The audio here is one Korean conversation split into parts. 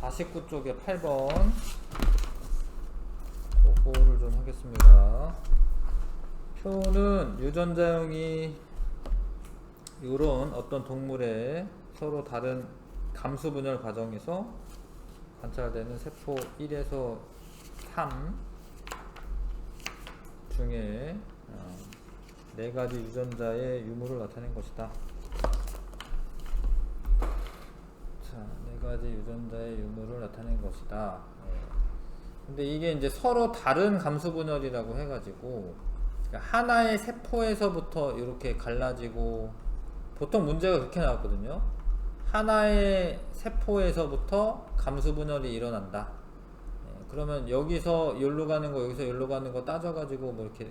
49쪽에 8번 그거를 좀 하겠습니다. 표는 유전자형이 이런 어떤 동물의 서로 다른 감수 분열 과정에서 관찰되는 세포 1에서 3 중에 4가지 유전자의 유무를 나타낸 것이다. 자, 4가지 유전자의 유무를 나타낸 것이다. 근데 이게 이제 서로 다른 감수 분열이라고 해가지고 하나의 세포에서부터 이렇게 갈라지고, 보통 문제가 그렇게 나왔거든요. 하나의 세포에서부터 감수 분열이 일어난다. 그러면 여기서 여기로 가는 거, 여기서 여기로 가는 거 따져가지고 뭐 이렇게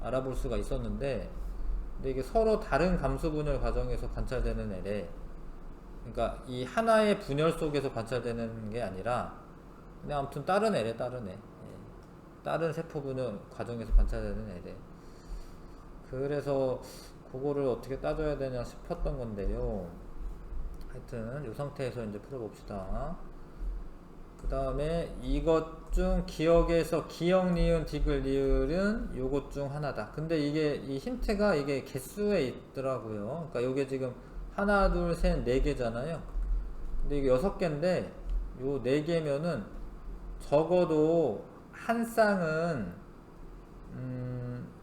알아볼 수가 있었는데, 근데 이게 서로 다른 감수 분열 과정에서 관찰되는 애래. 그러니까 이 하나의 분열 속에서 관찰되는 게 아니라 그냥 아무튼 다른 애래, 다른 애. 다른 세포 분열 과정에서 관찰되는 애래. 그래서 그거를 어떻게 따져야 되냐 싶었던 건데요. 하여튼 이 상태에서 이제 풀어봅시다. 그 다음에 이것 중 기억에서 기억, 니은, 디귿, 리을은 요것 중 하나다. 근데 이게 이 힌트가 이게 개수에 있더라고요. 그러니까 요게 지금 하나, 둘, 셋, 4개잖아요. 근데 이게 6개인데 요 4개면은 적어도 한 쌍은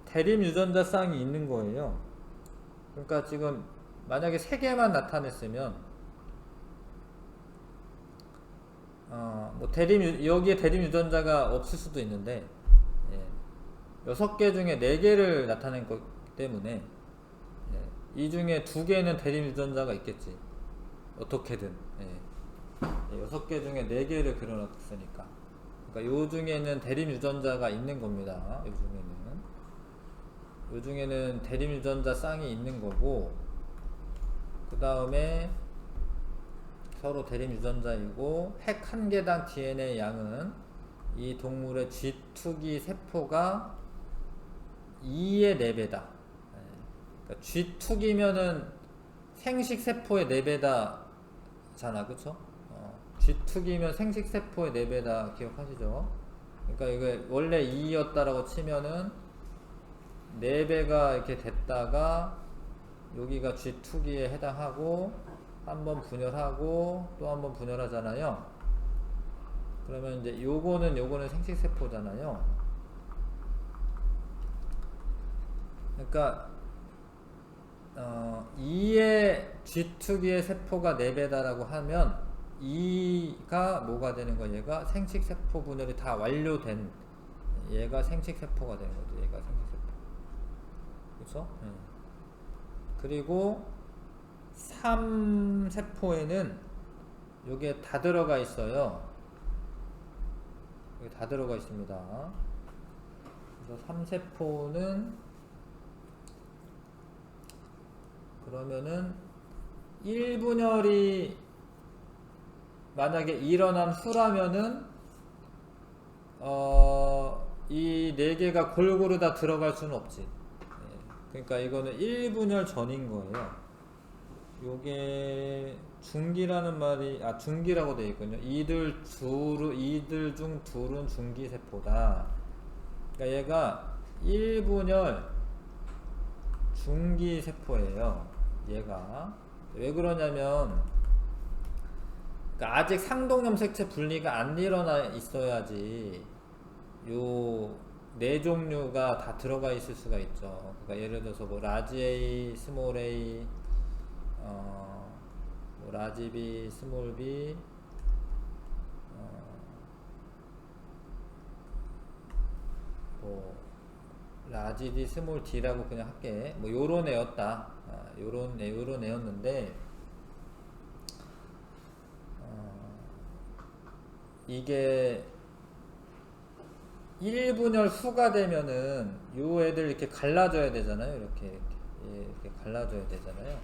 대립 유전자 쌍이 있는 거예요. 그러니까 지금 만약에 3개만 나타냈으면 뭐 여기에 대립 유전자가 없을 수도 있는데 6개 중에 4개를 나타낸 것 때문에 이 중에 2개는 대립 유전자가 있겠지. 어떻게든 6개 중에 4개를 그려놨으니까, 그러니까 요 중에는 대립 유전자가 있는 겁니다. 요 중에는 대립 유전자 쌍이 있는 거고, 그 다음에 서로 대립 유전자이고, 핵 1개당 DNA 양은 이 동물의 쥐투기 세포가 2의 4배다. 그러니까 쥐투기면은 생식 세포의 4배다 잖아, 그쵸? 쥐투기면 생식 세포의 4배다 기억하시죠? 그러니까 이게 원래 2였다라고 치면은 4배가 이렇게 됐다가 여기가 쥐투기에 해당하고 한번 분열하고 또 한번 분열하잖아요. 그러면 이제 요거는 생식 세포잖아요. 그러니까 2의 쥐투기의 세포가 4배다라고 하면 2가 뭐가 되는 거야? 얘가 생식 세포 분열이 다 완료된, 얘가 생식 세포가 되는 거죠. 얘가 생식 세포. 그렇죠? 그리고 3세포에는 요게 다 들어가 있어요. 여기 다 들어가 있습니다. 그래서 3세포는 그러면은 1분열이 만약에 일어난 후라면은 이 4개가 골고루 다 들어갈 수는 없지. 그러니까 이거는 1분열 전인 거예요. 요게 중기라는 말이, 중기라고 되어 있거든요. 이들 중 둘은 중기세포다. 그러니까 얘가 1분열 중기세포예요. 얘가 왜 그러냐면, 그러니까 아직 상동염색체 분리가 안 일어나 있어야지 요 4종류가 다 들어가 있을 수가 있죠. 그러니까 예를 들어서 뭐 라지 A, 스몰 a, 뭐 라지 B, 스몰 b, 뭐 라지 D, 스몰 d라고 그냥 할게. 뭐 요런 애였다. 요런 애였는데, 이게 1분열 후가 되면은 요 애들 이렇게 갈라져야 되잖아요. 이렇게 갈라져야 되잖아요.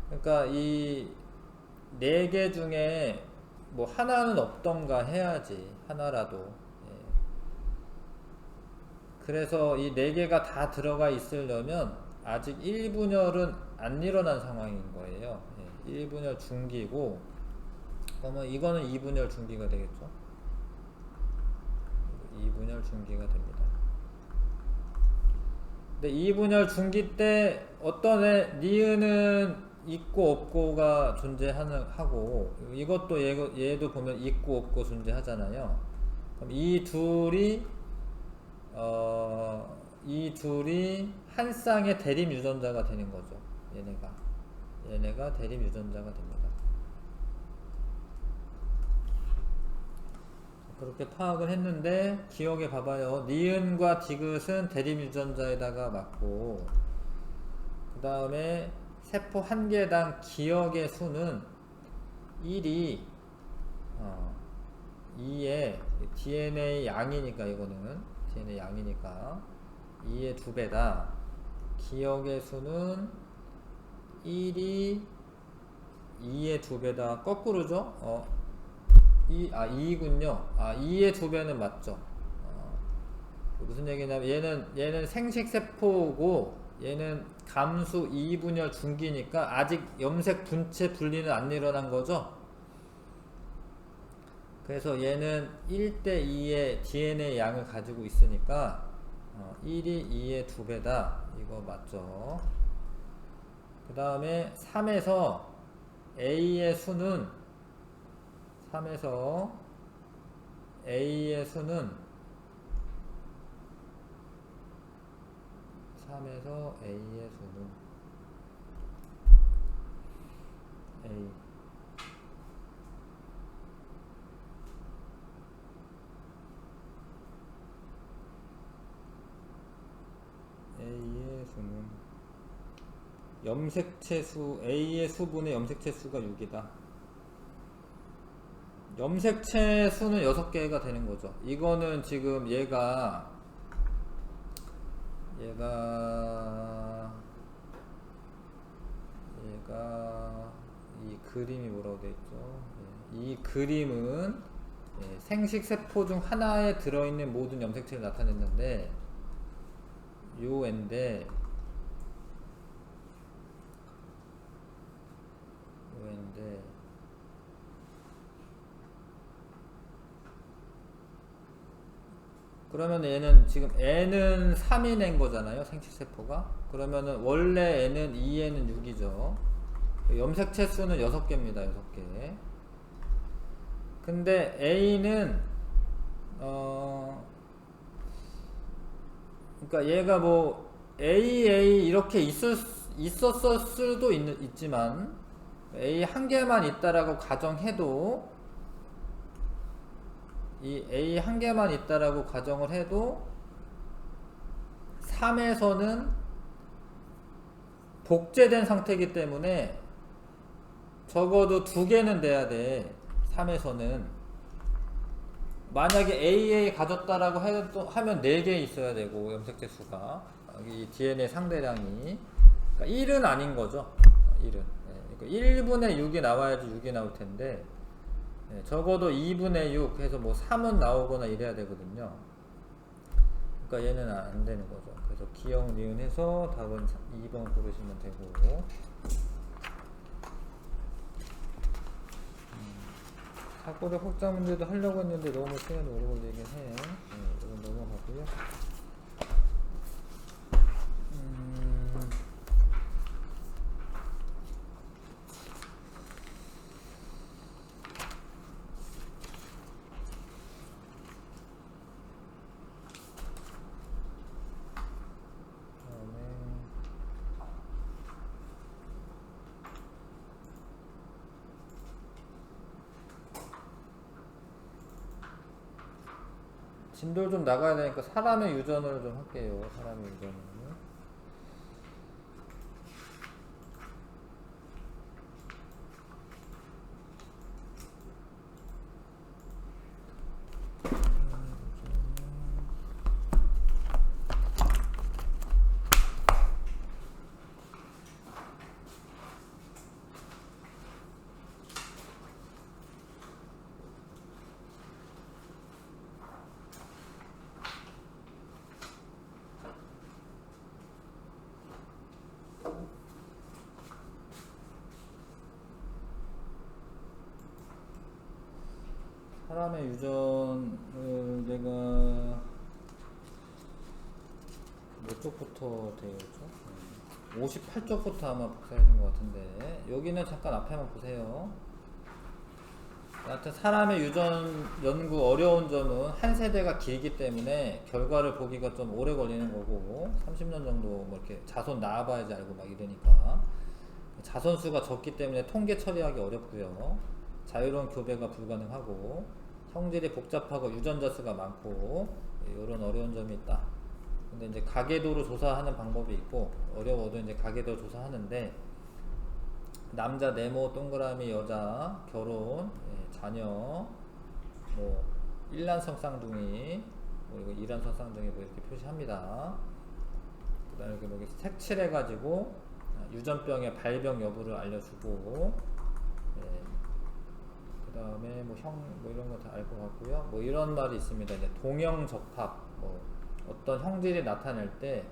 그러니까 이 4개 중에 뭐 하나는 없던가 해야지. 하나라도. 그래서 이 4개가 다 들어가 있으려면 아직 1분열은 안 일어난 상황인 거예요. 1분열 중기고, 그러면 이거는 2분열 중기가 되겠죠. 2분열 중기가 됩니다. 근데 2분열 중기 때 어떤 니은은 있고 없고가 존재하고, 이것도 얘도 보면 있고 없고 존재하잖아요. 그럼 이 둘이 한 쌍의 대립 유전자가 되는 거죠. 얘네가 대립 유전자가 됩니다. 그렇게 파악을 했는데, 기억에 봐봐요. 니은과 디귿은 대립 유전자에다가 맞고, 그 다음에 세포 한 개당 기억의 수는 1이 2의 DNA 양이니까, 이거는 DNA 양이니까 2의 2배다. 기억의 수는 1이 2의 2배다. 거꾸로죠? 2군요. 2의 2배는 맞죠. 무슨 얘기냐면, 얘는 생식세포고, 얘는 감수 2분열 중기니까 아직 염색 분체 분리는 안 일어난 거죠. 그래서 얘는 1대2의 DNA 양을 가지고 있으니까 1이 2의 2배다. 이거 맞죠. 그 다음에 3에서 A의 수는 3에서 A의 수는 A의 수는 염색체 수, A의 수분의 염색체 수가 6이다. 염색체 수는 6개가 되는 거죠. 이거는 지금 얘가 이 그림이 뭐라고 되어 있죠? 이 그림은 생식세포 중 하나에 들어있는 모든 염색체를 나타냈는데, 요 애인데, 그러면 얘는 지금 N은 3인 낸 거잖아요, 생식세포가. 그러면은 원래 N은 2에는 6이죠. 염색체 수는 6개입니다. 6개. 근데 A는 그러니까 얘가 뭐 AA 이렇게 있었을 수도 있지만, A 한 개만 있다라고 가정해도, 이 A 한 개만 있다라고 가정을 해도 3에서는 복제된 상태이기 때문에 적어도 2개는 돼야 돼. 3에서는 만약에 AA 가졌다라고 하면 4개 있어야 되고, 염색체 수가 이 DNA 상대량이, 그러니까 1은 아닌 거죠. 1은 그러니까 1분의 6이 나와야지 6이 나올 텐데, 적어도 2분의 6 해서 뭐 3은 나오거나 이래야 되거든요. 그러니까 얘는 안 되는 거죠. 그래서 기억 니은 해서 답은 2번 고르시면 되고, 사고력 확장 문제도 하려고 했는데 너무 시간이 오래 걸리긴 해. 이건 넘어가고요. 진도 좀 나가야 되니까 사람의 유전을 좀 할게요. 사람의 유전을. 사람의 유전을 내가 몇 쪽부터 되어 있죠? 58쪽부터 아마 복사해준 것 같은데, 여기는 잠깐 앞에만 보세요. 하여튼 사람의 유전 연구 어려운 점은 한 세대가 길기 때문에 결과를 보기가 좀 오래 걸리는 거고, 30년 정도 뭐 이렇게 자손 낳아봐야지 알고 막 이러니까, 자손 수가 적기 때문에 통계 처리하기 어렵고요. 자유로운 교배가 불가능하고, 성질이 복잡하고 유전자 수가 많고, 이런 어려운 점이 있다. 근데 이제 가계도로 조사하는 방법이 있고, 어려워도 이제 가계도 조사하는데, 남자 네모 동그라미 여자 결혼 자녀 뭐 일란성 쌍둥이 뭐 이거 이란성 쌍둥이 뭐 이렇게 표시합니다. 그다음에 이렇게 뭐 색칠해 가지고 유전병의 발병 여부를 알려주고, 그다음에 뭐 형 뭐 이런 거 다 알 것 같고요. 뭐 이런 말이 있습니다. 이제 동형 적합, 뭐 어떤 형질이 나타낼 때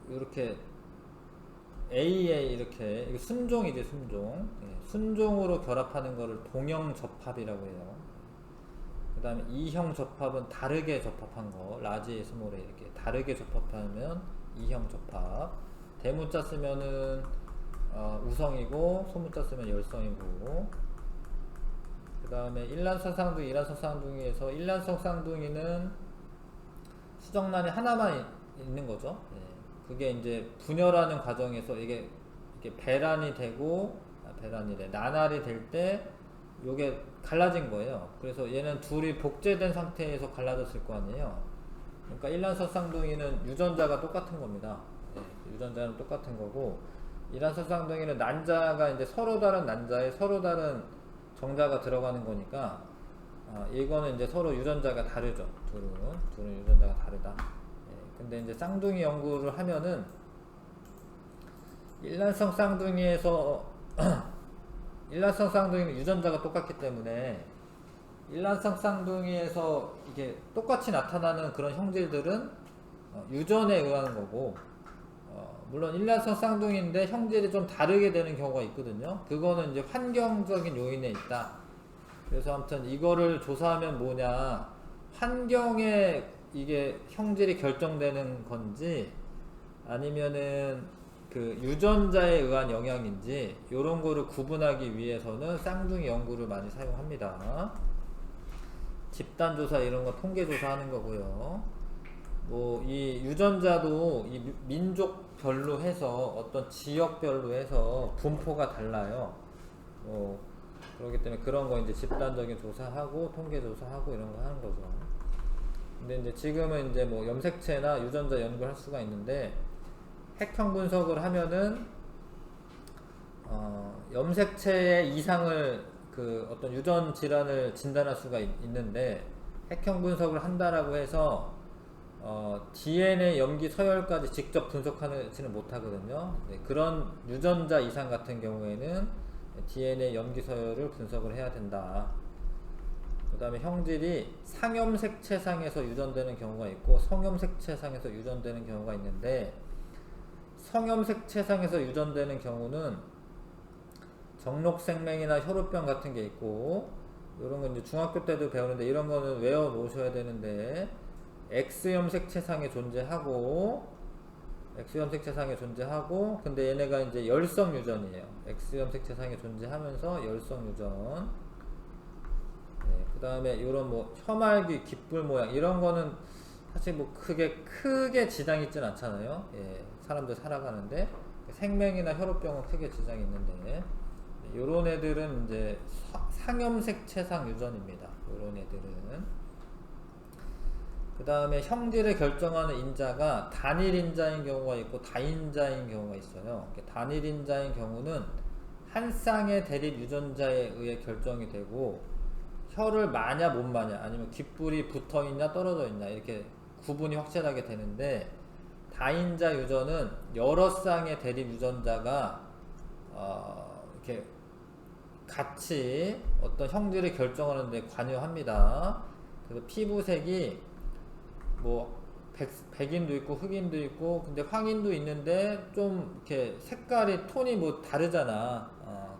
이렇게 A에 이렇게, 이게 순종이지, 순종. 순종으로 결합하는 거를 동형 접합이라고 해요. 그 다음에 이형 접합은 다르게 접합한 거, 라지 스몰에 이렇게 다르게 접합하면 이형 접합. 대문자 쓰면은 우성이고, 소문자 쓰면 열성이고. 그 다음에 일란성 쌍둥이, 이란성 쌍둥이에서 일란성 쌍둥이는 수정란이 하나만 있는 거죠. 그게 이제 분열하는 과정에서 이게 배란이 되고, 나날이 될 때 요게 갈라진 거예요. 그래서 얘는 둘이 복제된 상태에서 갈라졌을 거 아니에요. 그러니까 일란성 쌍둥이는 유전자가 똑같은 겁니다. 유전자는 똑같은 거고, 이란성 쌍둥이는 난자가 이제 서로 다른 난자에 서로 다른 정자가 들어가는 거니까, 이거는 이제 서로 유전자가 다르죠. 둘은 유전자가 다르다. 근데 이제 쌍둥이 연구를 하면은 일란성 쌍둥이에서 일란성 쌍둥이는 유전자가 똑같기 때문에 일란성 쌍둥이에서 이게 똑같이 나타나는 그런 형질들은 유전에 의한 거고, 물론 일란성 쌍둥이인데 형질이 좀 다르게 되는 경우가 있거든요. 그거는 이제 환경적인 요인에 있다. 그래서 아무튼 이거를 조사하면 뭐냐, 환경에 이게 형질이 결정되는 건지 아니면은 그 유전자에 의한 영향인지, 요런 거를 구분하기 위해서는 쌍둥이 연구를 많이 사용합니다. 집단조사 이런 거 통계조사 하는 거고요. 뭐 이 유전자도 이 민족별로 해서 어떤 지역별로 해서 분포가 달라요. 뭐 그렇기 때문에 그런 거 이제 집단적인 조사하고 통계조사하고 이런 거 하는 거죠. 근데 이제 지금은 이제 뭐 염색체나 유전자 연구를 할 수가 있는데, 핵형 분석을 하면은 염색체의 이상을 그 어떤 유전 질환을 진단할 수가 있는데, 핵형 분석을 한다라고 해서 DNA 염기 서열까지 직접 분석하지는 못하거든요. 그런 유전자 이상 같은 경우에는 DNA 염기 서열을 분석을 해야 된다. 그 다음에 형질이 상염색체상에서 유전되는 경우가 있고 성염색체상에서 유전되는 경우가 있는데, 성염색체상에서 유전되는 경우는 정록생맹이나 혈우병 같은 게 있고, 이런 건 이제 중학교 때도 배우는데 이런 거는 외워 놓으셔야 되는데, X염색체상에 존재하고, 근데 얘네가 이제 열성 유전이에요. X염색체상에 존재하면서 열성 유전. 그 다음에 요런 뭐 혀말귀, 깃불 모양 이런 거는 사실 뭐 크게 지장이 있진 않잖아요. 사람들 살아가는데 생명이나 혈우병은 크게 지장이 있는데, 요런 애들은 이제 상염색체상 유전입니다. 요런 애들은. 그 다음에 형질을 결정하는 인자가 단일 인자인 경우가 있고 다인자인 경우가 있어요. 단일 인자인 경우는 한 쌍의 대립 유전자에 의해 결정이 되고, 혀를 마냐 못 마냐 아니면 귓불이 붙어 있냐 떨어져 있냐 이렇게 구분이 확실하게 되는데, 다인자 유전은 여러 쌍의 대립 유전자가 이렇게 같이 어떤 형질을 결정하는 데 관여합니다. 그래서 피부색이 뭐 백인도 있고 흑인도 있고, 근데 황인도 있는데 좀 이렇게 색깔이 톤이 뭐 다르잖아.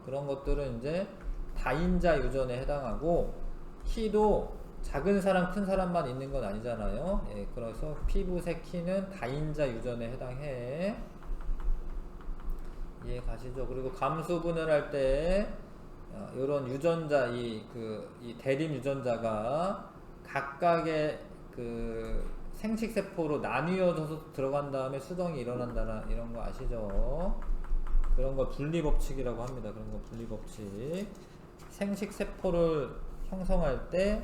그런 것들은 이제 다인자 유전에 해당하고, 키도 작은 사람 큰 사람만 있는 건 아니잖아요. 예, 그래서 피부색 키는 다인자 유전에 해당해. 이해 가시죠? 그리고 감수 분열할 때 이런 유전자, 이 대림 유전자가 각각의 그 생식세포로 나뉘어져서 들어간 다음에 수정이 일어난다는 이런 거 아시죠? 그런 걸 분리법칙이라고 합니다. 그런 거 분리법칙. 생식세포를 형성할 때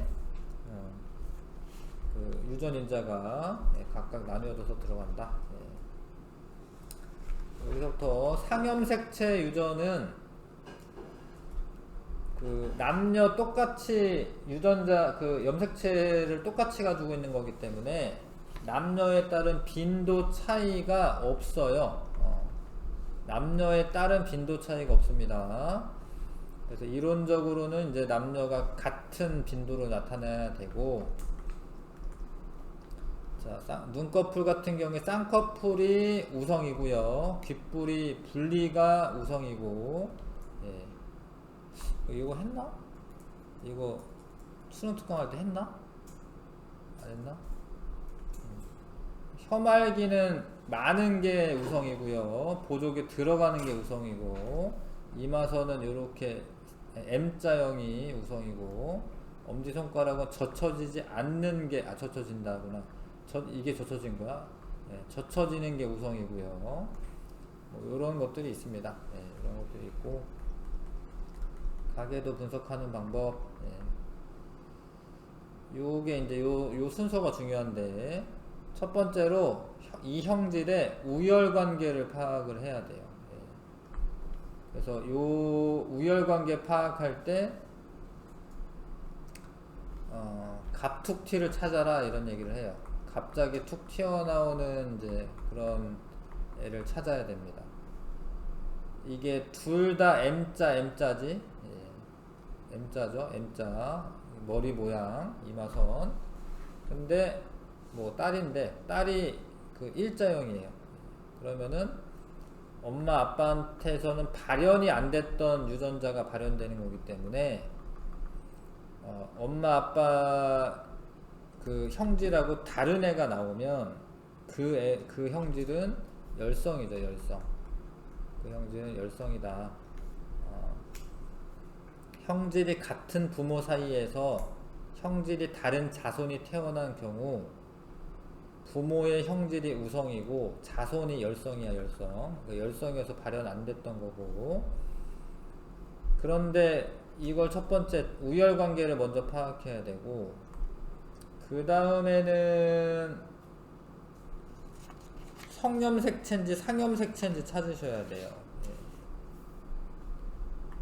그 유전인자가 각각 나뉘어져서 들어간다. 여기서부터 상염색체 유전은 그 남녀 똑같이 유전자 그 염색체를 똑같이 가지고 있는 거기 때문에 남녀에 따른 빈도 차이가 없어요. 남녀에 따른 빈도 차이가 없습니다. 그래서 이론적으로는 이제 남녀가 같은 빈도로 나타나야 되고, 자, 눈꺼풀 같은 경우에 쌍꺼풀이 우성이고요. 귓불이 분리가 우성이고, 예. 이거 했나? 이거 수능 특강 할 때 했나? 안 했나? 혀말기는 많은 게 우성이고요. 보조개 들어가는 게 우성이고, 이마선은 이렇게 M자형이 우성이고, 엄지손가락은 젖혀지지 않는 게, 젖혀진다구나. 이게 젖혀진 거야? 네, 젖혀지는 게 우성이고요. 뭐 이런 것들이 있습니다. 네, 이런 것들이 있고, 가계도 분석하는 방법. 네. 요게 이제 요 순서가 중요한데, 첫 번째로 이 형질의 우열관계를 파악을 해야 돼요. 네. 그래서 요 우열관계 파악할 때 갑툭튀를 찾아라 이런 얘기를 해요. 갑자기 툭 튀어나오는 이제 그런 애를 찾아야 됩니다. 이게 둘 다 M자지. 예. M자죠. M자. 머리 모양, 이마선. 근데 뭐 딸이 그 일자형이에요. 그러면은 엄마 아빠한테서는 발현이 안 됐던 유전자가 발현되는 거기 때문에 엄마 아빠 그 형질하고 다른 애가 나오면 그 형질은 열성이죠. 열성. 그 형질은 열성이다. 형질이 같은 부모 사이에서 형질이 다른 자손이 태어난 경우 부모의 형질이 우성이고 자손이 열성이야. 열성. 그 열성에서 발현 안 됐던 거고. 그런데 이걸 첫 번째 우열관계를 먼저 파악해야 되고, 그 다음에는 성염색체인지 상염색체인지 찾으셔야 돼요.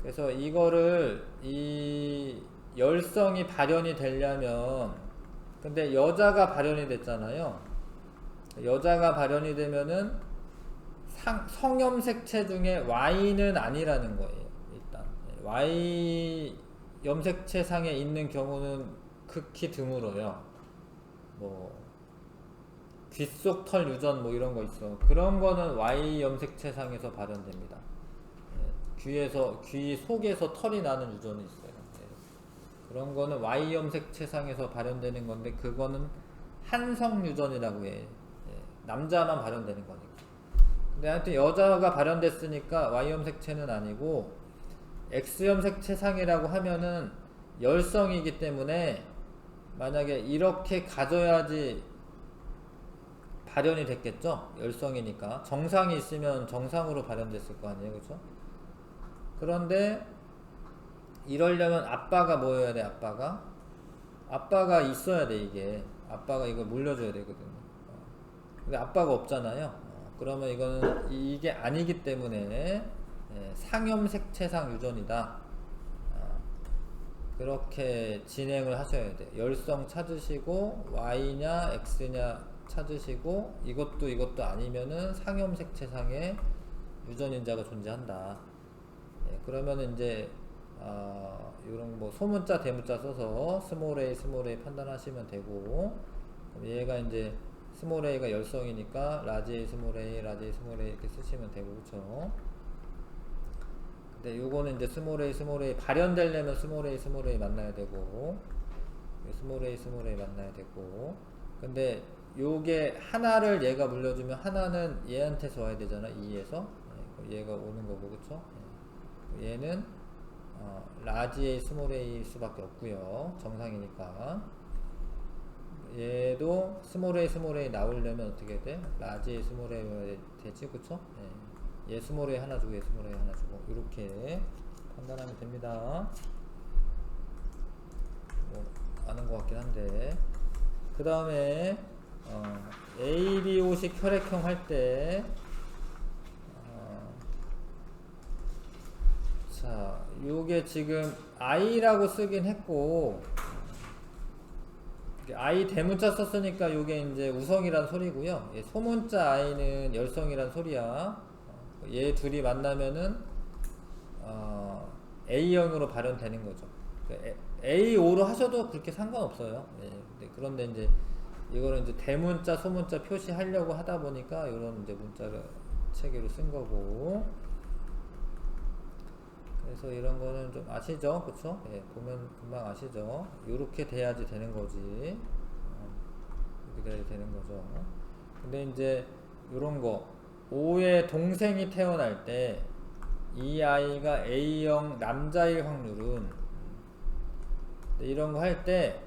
그래서 이거를 이 열성이 발현이 되려면, 근데 여자가 발현이 됐잖아요. 여자가 발현이 되면은 성염색체 중에 Y는 아니라는 거예요. 일단 Y 염색체상에 있는 경우는 극히 드물어요. 뭐 귓속 털 유전 뭐 이런 거 있어. 그런 거는 Y 염색체상에서 발현됩니다. 귀 속에서 털이 나는 유전이 있어요. 그런 거는 Y 염색체상에서 발현되는 건데, 그거는 한성 유전이라고 해. 남자만 발현되는 거니까. 근데 하여튼 여자가 발현됐으니까 Y 염색체는 아니고, X 염색체상이라고 하면은 열성이기 때문에 만약에 이렇게 가져야지 발현이 됐겠죠? 열성이니까. 정상이 있으면 정상으로 발현됐을 거 아니에요, 그렇죠? 그런데 이러려면 아빠가 뭐여야 돼? 아빠가 있어야 돼. 이게 아빠가 이걸 물려줘야 되거든요. 근데 아빠가 없잖아요. 그러면 이거는 이게 아니기 때문에 상염색체상 유전이다. 그렇게 진행을 하셔야 돼요. 열성 찾으시고 Y냐 X냐 찾으시고, 이것도 아니면은 상염색체상의 유전인자가 존재한다. 그러면은 이제 이런 뭐 소문자 대문자 써서 스몰 a 판단하시면 되고, 얘가 이제 스몰 a가 열성이니까 라지 a 스몰 a 이렇게 쓰시면 되고, 그쵸? 그 근데 요거는 이제 스몰 a 발현되려면 스몰 a 만나야 되고, 스몰 a 만나야 되고. 근데 요게 하나를 얘가 물려주면 하나는 얘한테서 와야 되잖아. 2에서 얘가 오는 거고, 그쵸? 얘는 라지 a 스몰 a 수밖에 없고요. 정상이니까. 얘도 스몰 a 나오려면 어떻게 돼? 라지 a 스몰 a 되지, 그쵸? 얘 스몰 a 하나 주고 얘 스몰 a 하나 주고 이렇게 판단하면 됩니다. 뭐 아는 것 같긴 한데, 그 다음에 ABO식 혈액형 할 때 자, 요게 지금 I라고 쓰긴 했고, I 대문자 썼으니까 요게 이제 우성이란 소리고요. 소문자 I는 열성이란 소리야. 얘 둘이 만나면은 A형으로 발현되는 거죠. A5로 하셔도 그렇게 상관없어요. 그런데 이제 이거는 이제 대문자, 소문자 표시하려고 하다 보니까 이런 이제 문자를 체계로 쓴 거고. 그래서 이런 거는 좀 아시죠? 그쵸? 보면 금방 아시죠? 요렇게 돼야지 되는 거지. 이렇게 돼야지 되는 거죠. 근데 이제 요런 거, O의 동생이 태어날 때 이 아이가 A형 남자일 확률은, 이런 거 할 때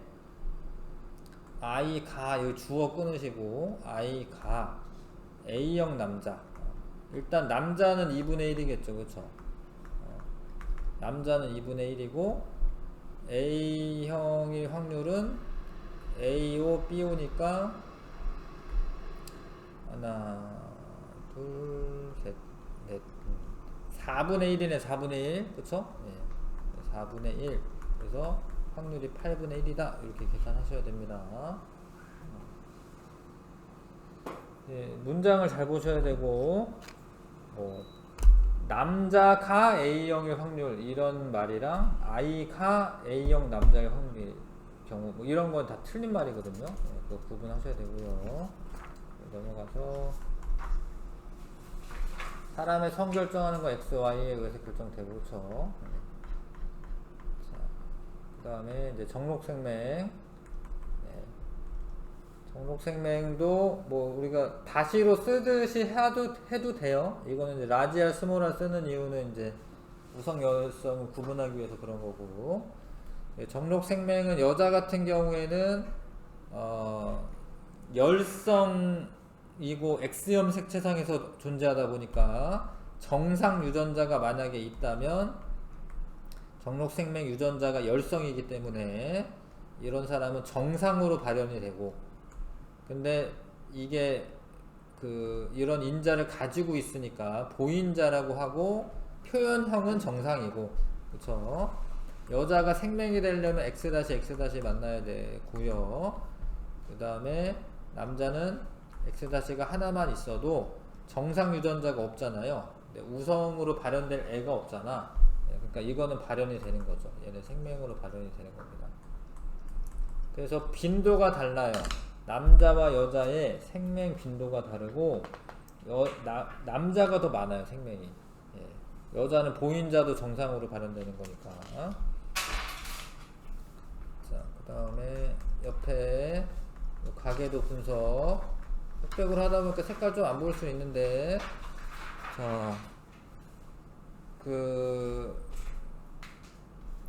I가 여기 주어 끊으시고 I가 A형 남자, 일단 남자는 2분의 1이겠죠. 그쵸? 남자는 2분의 1이고 A형일 확률은 AO, BO니까 하나, 둘, 셋, 넷, 4분의 1이네. 4분의 1, 그쵸? 4분의 1. 그래서 확률이 8분의 1이다 이렇게 계산하셔야 됩니다. 문장을 잘 보셔야 되고, 남자가 A형의 확률 이런 말이랑 I가 A형 남자의 확률 경우 뭐 이런 건 다 틀린 말이거든요. 그거 구분하셔야 되고요. 넘어가서 사람의 성 결정하는 거 X, Y에 의해서 결정되고, 그렇죠? 자, 그 다음에 이제 정록생명. 정록생명도 뭐 우리가 다시로 쓰듯이 해도 돼요. 이거는 이제 라지아 스몰아 쓰는 이유는 이제 우성 열성을 구분하기 위해서 그런 거고. 정록생명은 여자 같은 경우에는 열성이고 X염 색채상에서 존재하다 보니까 정상 유전자가 만약에 있다면 정록생명 유전자가 열성이기 때문에 이런 사람은 정상으로 발현이 되고, 근데 이게 이런 인자를 가지고 있으니까 보인자라고 하고 표현형은 정상이고, 그쵸? 여자가 생명이 되려면 X-X- 만나야 되고요. 그 다음에 남자는 X-가 하나만 있어도 정상 유전자가 없잖아요. 우성으로 발현될 애가 없잖아. 그러니까 이거는 발현이 되는 거죠. 얘는 생명으로 발현이 되는 겁니다. 그래서 빈도가 달라요. 남자와 여자의 생명 빈도가 다르고 남자가 더 많아요. 생명이. 여자는 보인자도 정상으로 발현되는 거니까. 자, 그 다음에 옆에 가계도 분석. 흑백으로 하다 보니까 색깔 좀 안 보일 수 있는데, 자,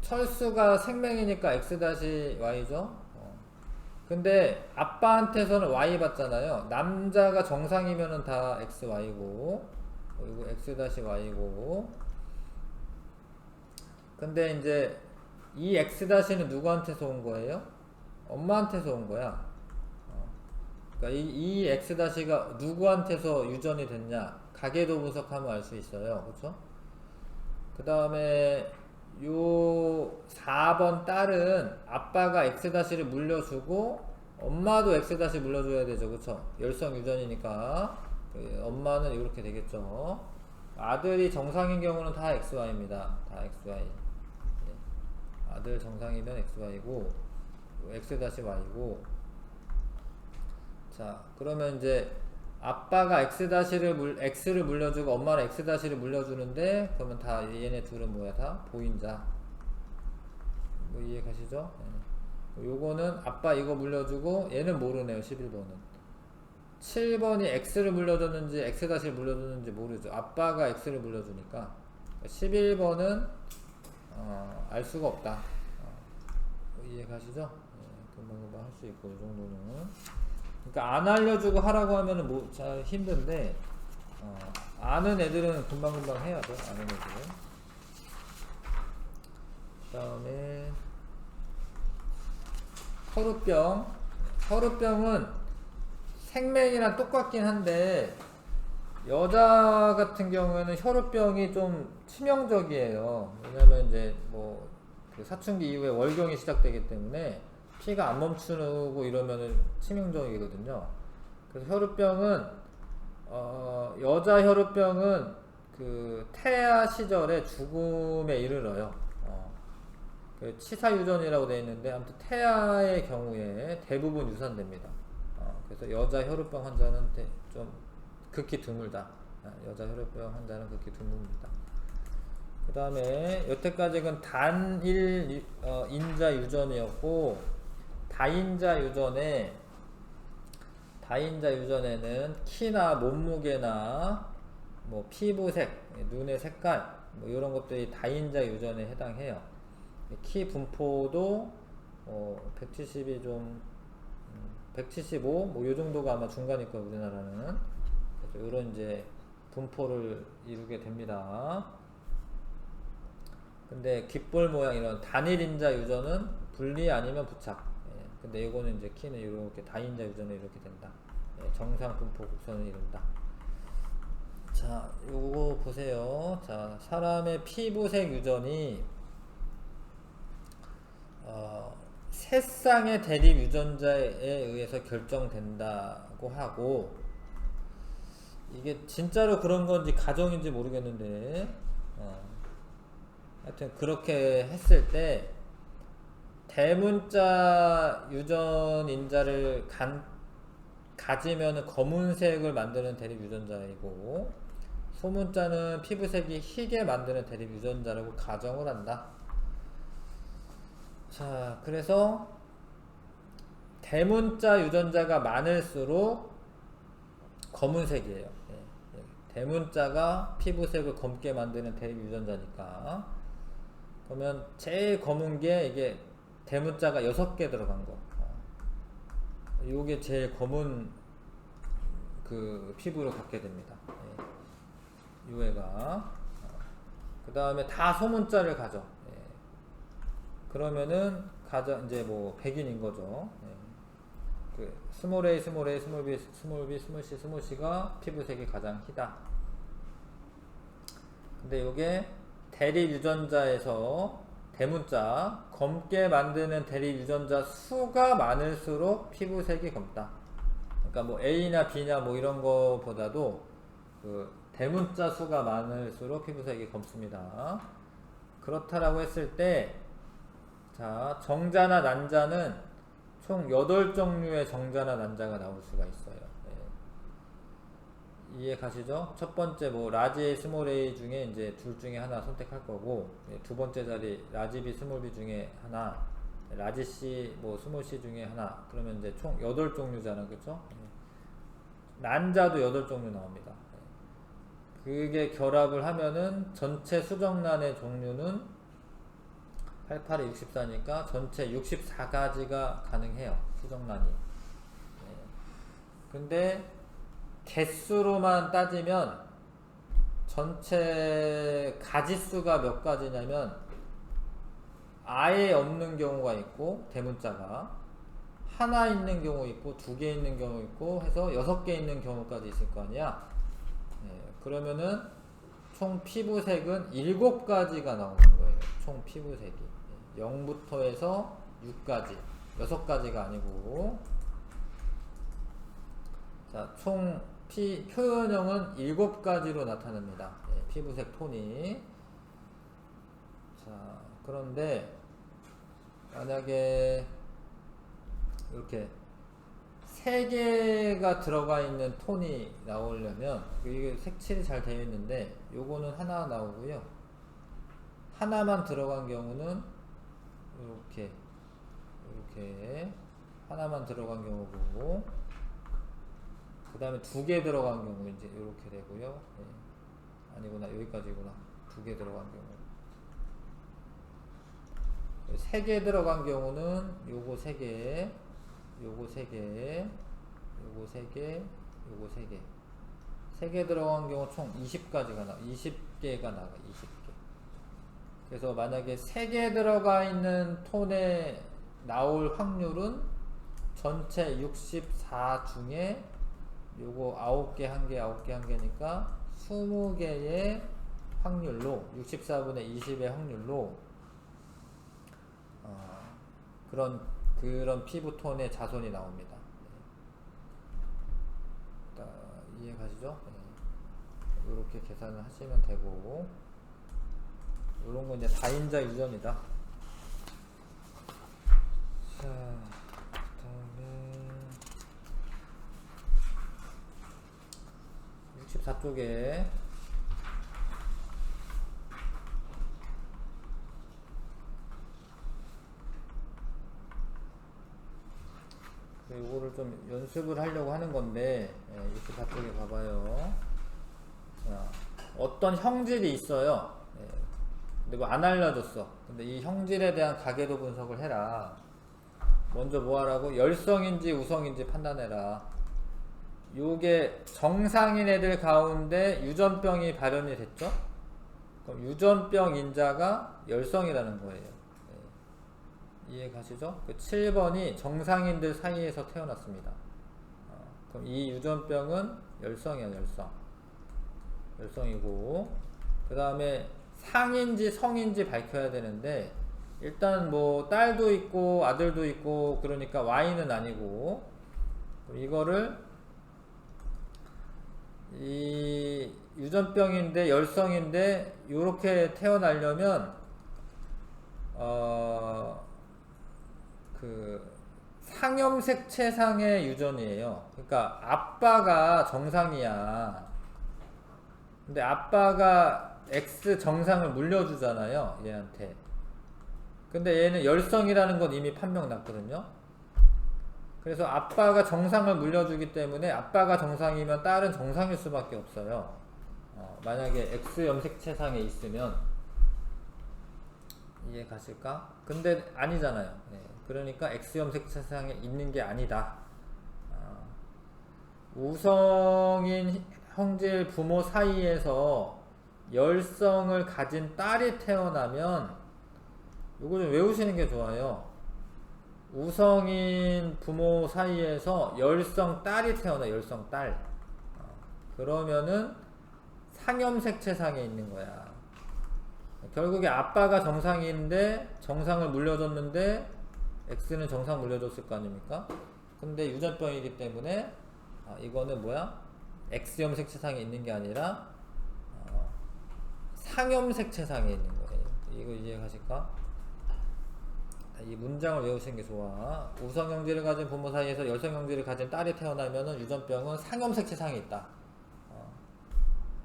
철수가 생명이니까 X-Y죠. 근데 아빠한테서는 Y 받잖아요. 남자가 정상이면은 다 XY고, 그리고 X-Y고. 근데 이제 이 X-는 누구한테서 온 거예요? 엄마한테서 온 거야. 그러니까 이 X-가 누구한테서 유전이 됐냐? 가계도 분석하면 알 수 있어요. 그쵸? 그 다음에 요 4번 딸은 아빠가 X-를 물려주고 엄마도 X- 물려줘야 되죠. 그쵸? 열성 유전이니까 엄마는 이렇게 되겠죠. 아들이 정상인 경우는 다 XY입니다. 다 XY. 아들 정상이면 XY고 X-Y고. 자, 그러면 이제 아빠가 X를 물려주고 엄마는 X-를 물려주는데, 그러면 다 얘네 둘은 뭐야? 다 보인자. 뭐 이해 가시죠? 네. 요거는 아빠 이거 물려주고 얘는 모르네요. 11번은 7번이 X를 물려줬는지 X-를 물려줬는지 모르죠. 아빠가 X를 물려주니까 11번은 알 수가 없다. 이해 가시죠? 네, 금방 할 수 있고, 이 정도는. 그러니까 안 알려주고 하라고 하면은 뭐 잘 힘든데, 아는 애들은 금방금방 해야죠. 아는 애들은. 그 다음에 혈우병은 생맥이랑 똑같긴 한데, 여자 같은 경우에는 혈우병이 좀 치명적이에요. 왜냐면 이제 뭐 그 사춘기 이후에 월경이 시작되기 때문에 피가 안 멈추고 이러면은 치명적이거든요. 그래서 혈우병은 여자 혈우병은 그 태아 시절에 죽음에 이르러요. 그 치사유전이라고 되어 있는데, 아무튼 태아의 경우에 대부분 유산됩니다. 그래서 여자 혈우병 환자는 좀 극히 드물다. 여자 혈우병 환자는 극히 드뭅니다. 그 다음에 여태까지는 단일 인자 유전이었고, 다인자 유전에는 키나 몸무게나 뭐 피부색, 눈의 색깔, 뭐 이런 것들이 다인자 유전에 해당해요. 키 분포도 170이 좀 175, 뭐 요 정도가 아마 중간일 거예요, 우리나라는. 그래서 이런 이제 분포를 이루게 됩니다. 근데 귓볼 모양 이런 단일 인자 유전은 분리 아니면 부착. 근데 이거는 이제 키는 이렇게 다인자 유전에 이렇게 된다. 정상 분포 곡선을 이룬다. 자, 요거 보세요. 자, 사람의 피부색 유전이 세 쌍의 대립 유전자에 의해서 결정된다고 하고, 이게 진짜로 그런 건지 가정인지 모르겠는데, 하여튼 그렇게 했을 때 대문자 유전 인자를 가지면 검은색을 만드는 대립 유전자이고, 소문자는 피부색이 희게 만드는 대립 유전자라고 가정을 한다. 자, 그래서 대문자 유전자가 많을수록 검은색이에요. 대문자가 피부색을 검게 만드는 대립 유전자니까. 그러면 제일 검은 게 이게 대문자가 6개 들어간 거. 요게 제일 검은 그 피부를 갖게 됩니다. 요 애가. 그 다음에 다 소문자를 가져. 그러면은 이제 뭐 백인인 거죠. 그 스몰 a, 스몰 a, 스몰 b, 스몰 b, 스몰 c, 스몰 c가 피부색이 가장 희다. 근데 요게 대립 유전자에서 대문자 검게 만드는 대립 유전자 수가 많을수록 피부색이 검다. 그러니까 뭐 A나 B나 뭐 이런 거보다도 그 대문자 수가 많을수록 피부색이 검습니다. 그렇다라고 했을 때, 자, 정자나 난자는 총 8종류의 정자나 난자가 나올 수가 있어요. 이해 가시죠? 첫 번째 뭐 라지 A, 스몰 a 중에 이제 둘 중에 하나 선택할 거고, 두 번째 자리 라지 B, 스몰 b 중에 하나, 라지 C, 뭐 스몰 c 중에 하나. 그러면 이제 총 8종류잖아, 그쵸? 난자도 8종류 나옵니다. 그게 결합을 하면은 전체 수정란의 종류는 88에 64니까 전체 64가지가 가능해요, 수정란이. 근데 개수로만 따지면 전체 가지수가 몇 가지냐면, 아예 없는 경우가 있고, 대문자가 하나 있는 경우 있고, 2개 있는 경우 있고 해서 6개 있는 경우까지 있을 거 아니야. 그러면은 총 피부색은 7가지가 나오는 거예요. 총 피부색이 0부터 해서 6까지, 6가지가 아니고. 자, 총 표현형은 7가지로 나타납니다. 피부색 톤이. 자, 그런데 만약에 이렇게 세 개가 들어가 있는 톤이 나오려면 이게 색칠이 잘 되어 있는데 요거는 하나 나오고요. 하나만 들어간 경우는 이렇게 하나만 들어간 경우고, 그 다음에 두 개 들어간 경우 이제 이렇게 되고요. 아니구나, 여기까지구나. 두 개 들어간 경우. 세 개 들어간 경우는 요거 세 개, 요거 세 개, 요거 세 개, 요거 세 개. 세 개 들어간 경우 총 20가지가 20개가 나가, 20개. 그래서 만약에 세 개 들어가 있는 톤에 나올 확률은 전체 64 중에 요거 9개, 1개, 9개, 1개니까 20개의 확률로, 64분의 20의 확률로 그런 피부톤의 자손이 나옵니다. 이해가시죠? 이렇게 계산을 하시면 되고, 이런 건 이제 다인자 유전이다. 자, 그 다음에 64쪽에 이거를 좀 연습을 하려고 하는 건데, 64쪽에 가봐요. 자, 어떤 형질이 있어요. 근데 뭐 안 알려줬어. 근데 이 형질에 대한 가계도 분석을 해라. 먼저 뭐 하라고? 열성인지 우성인지 판단해라. 요게 정상인 애들 가운데 유전병이 발현이 됐죠? 그럼 유전병 인자가 열성이라는 거예요. 이해 가시죠? 그 7번이 정상인들 사이에서 태어났습니다. 그럼 이 유전병은 열성이야, 열성이고, 그 다음에 상인지 성인지 밝혀야 되는데, 일단 뭐 딸도 있고 아들도 있고 그러니까 Y는 아니고, 이거를 이 유전병인데 열성인데 요렇게 태어나려면 그 상염색체상의 유전이에요. 그러니까 아빠가 정상이야. 근데 아빠가 X 정상을 물려주잖아요, 얘한테. 근데 얘는 열성이라는 건 이미 판명 났거든요. 그래서 아빠가 정상을 물려주기 때문에 아빠가 정상이면 딸은 정상일 수밖에 없어요. 만약에 X 염색체상에 있으면. 이해 가실까? 근데 아니잖아요. 그러니까 X 염색체상에 있는 게 아니다. 우성인 형질 부모 사이에서 열성을 가진 딸이 태어나면, 이거 좀 외우시는 게 좋아요. 우성인 부모 사이에서 열성 딸이 태어나, 열성 딸. 그러면은 상염색체상에 있는 거야. 결국에 아빠가 정상인데 정상을 물려줬는데 X는 정상 물려줬을 거 아닙니까? 근데 유전병이기 때문에 이거는 뭐야? X염색체상에 있는 게 아니라 상염색체상에 있는 거예요. 이거 이해가실까? 이 문장을 외우시는 게 좋아. 우성형질을 가진 부모 사이에서 열성형질을 가진 딸이 태어나면은 유전병은 상염색체상에 있다.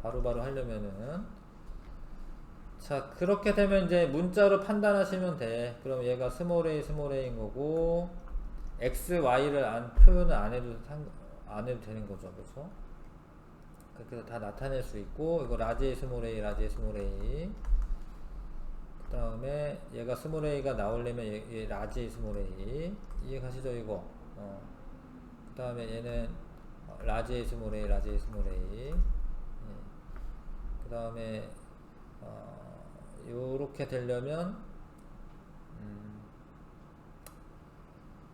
바로바로 하려면은. 자, 그렇게 되면 이제 문자로 판단하시면 돼. 그럼 얘가 스몰 a인 거고, x, y를 표현을 안 해도 되는 거죠. 그래서 그렇게 다 나타낼 수 있고, 이거 라지 a, 스몰 a, 라지 a, 스몰 a. 그 다음에 얘가 스몰 a가 나오려면 얘 라지 a, 스몰 a. 이해 가시죠, 이거? 그 다음에 얘는 라지 a, 스몰 a, 라지 a, 스몰 a. 그 다음에 요렇게 되려면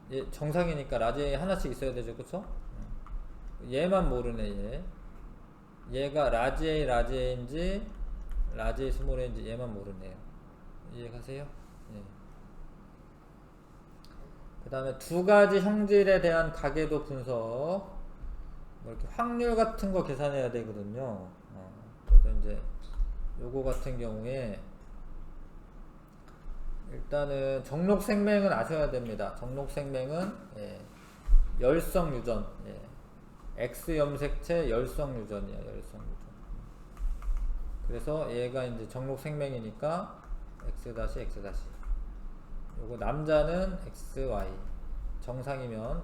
얘 정상이니까 라지 하나씩 있어야 되죠, 그쵸? 얘만 모르네. 얘가 라지 A인지 라지 A 스몰 A인지 얘만 모르네요. 이해가세요? 그 다음에 두 가지 형질에 대한 가계도 분석, 뭐 이렇게 확률 같은 거 계산해야 되거든요. 그래서 이제 요거 같은 경우에 일단은 정록생명은 아셔야 됩니다. 정록생명은 열성 유전. 예. X 염색체 열성 유전이야. 열성 유전. 그래서 얘가 이제 정록 생명이니까 X-X-. 요거 남자는 XY. 정상이면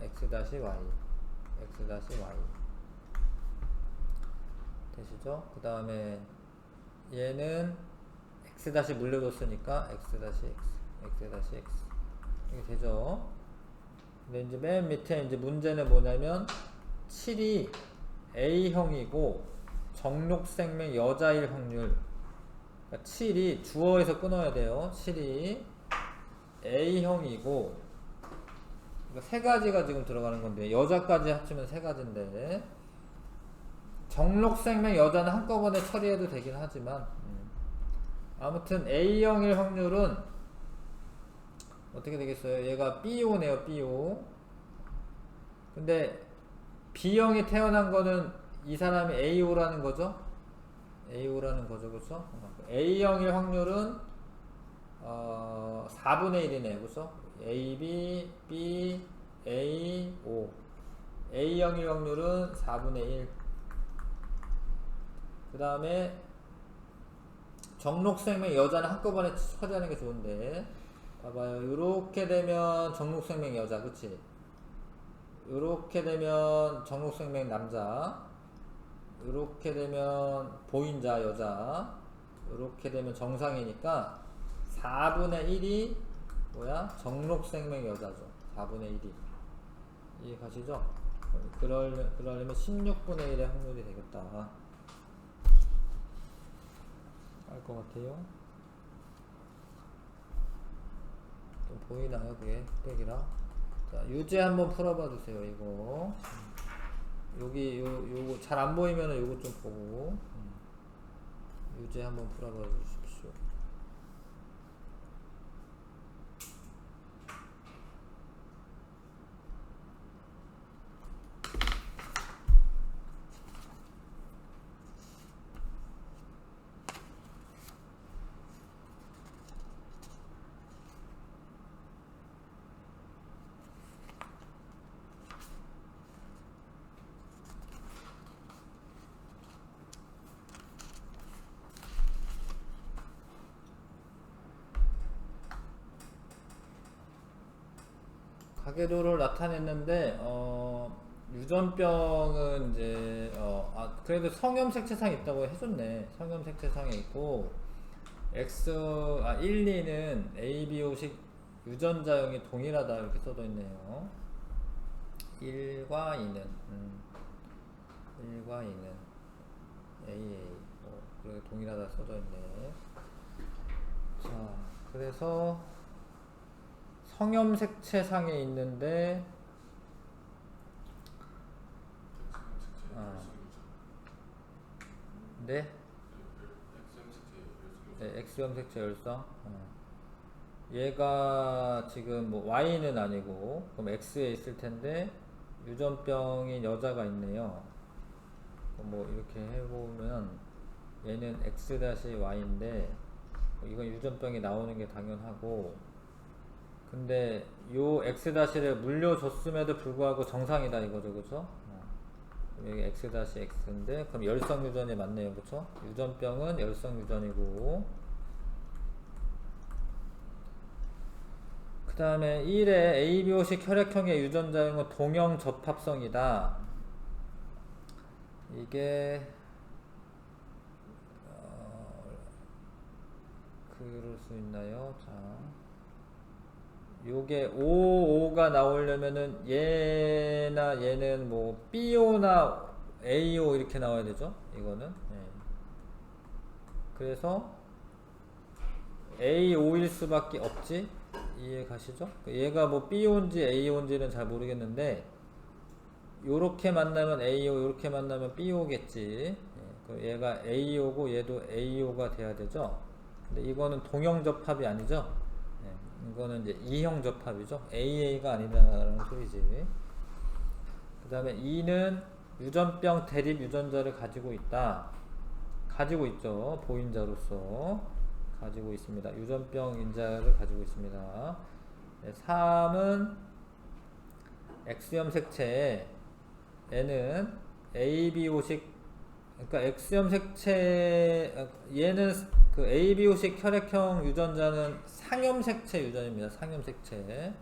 X-Y. X-Y. 되시죠? 그 다음에 얘는 X- 물려줬으니까 X-X. X-X. 이게 되죠? 근데 이제 맨 밑에 이제 문제는 뭐냐면 7이 A형이고 정록생명 여자일 확률. 그러니까 7이 주어에서 끊어야 돼요. 7이 A형이고 그러니까 세 가지가 지금 들어가는 건데 여자까지 합치면 세 가지인데 정록생명 여자는 한꺼번에 처리해도 되긴 하지만 아무튼 A형일 확률은 어떻게 되겠어요? 얘가 B오네요. B오. 근데 B형이 태어난 거는 이 사람이 A오라는 거죠? A오라는 거죠. 그렇죠? A형일 확률은 4분의 1이네요. 그렇죠? AB, B, A, O. A형일 확률은 4분의 1. 그 다음에 정록생명 여자는 한꺼번에 처리하는 게 좋은데 봐봐요. 요렇게 되면 정록생명 여자, 그치? 요렇게 되면 정록생명 남자, 요렇게 되면 보인자 여자, 요렇게 되면 정상이니까 4분의 1이 뭐야? 정록생명 여자죠. 4분의 1이. 이해가시죠? 그러려면 16분의 1의 확률이 되겠다. 알 것 같아요. 좀 보이나요? 그게 흑백이라. 자, 유제 한번 풀어봐 주세요. 이거 여기 요거 잘 안 보이면은 요거 좀 보고 유제 한번 풀어봐 주십시오. 가계도를 나타냈는데 유전병은 이제 그래도 성염색체상이 있다고 해줬네. 성염색체상이 있고 1, 2는 ABO식 유전자형이 동일하다 이렇게 써져 있네요. 1과 2는 1과 2는 AA 그리고 동일하다 써져 있네. 자, 그래서 성염색체상에 있는데 네? 네, X염색체 열성. 얘가 지금 뭐 Y는 아니고 그럼 X에 있을 텐데 유전병인 여자가 있네요. 뭐 이렇게 해보면 얘는 X-Y인데 이건 유전병이 나오는 게 당연하고 근데 요 X-를 물려줬음에도 불구하고 정상이다 이거죠. 그쵸? 여기 X-X인데 그럼 열성 유전이 맞네요. 그쵸? 유전병은 열성 유전이고 그 다음에 1에 ABO식 혈액형의 유전자형은 동형 접합성이다. 이게 그럴 수 있나요? 자, 요게 55가 나오려면은 얘나 얘는 뭐 BO나 AO 이렇게 나와야 되죠? 이거는 그래서 AO일 수밖에 없지? 이해 가시죠? 얘가 뭐 BO인지 AO인지는 잘 모르겠는데 요렇게 만나면 AO 요렇게 만나면 BO겠지. 얘가 AO고 얘도 AO가 돼야 되죠? 근데 이거는 동형 접합이 아니죠? 이거는 이제 이형 접합이죠. AA가 아니라는 소리지. 그 다음에 2는 유전병 대립 유전자를 가지고 있다. 가지고 있죠. 보인자로서 가지고 있습니다. 유전병 인자를 가지고 있습니다. 3은 X형 색채에 얘는 ABO식, 그러니까 X형 색채, 얘는 그 ABO식 혈액형 유전자는 상염 색채 유전입니다. 상염 색채.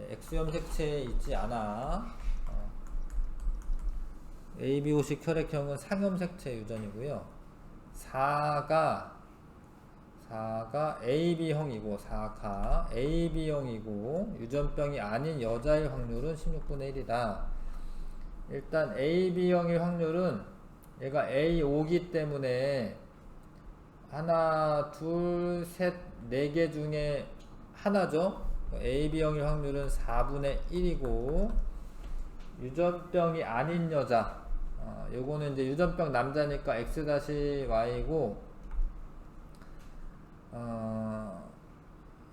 X형 색채에 있지 않아. ABO식 혈액형은 상염 색채 유전이고요. 4가 AB형이고, 4가 AB형이고 유전병이 아닌 여자의 확률은 16분의 1이다. 일단 AB형의 확률은 얘가 A5기 때문에 하나, 둘, 셋, 네 개 중에 하나죠. AB형의 확률은 4분의 1이고, 유전병이 아닌 여자, 요거는 이제 유전병 남자니까 X-Y고,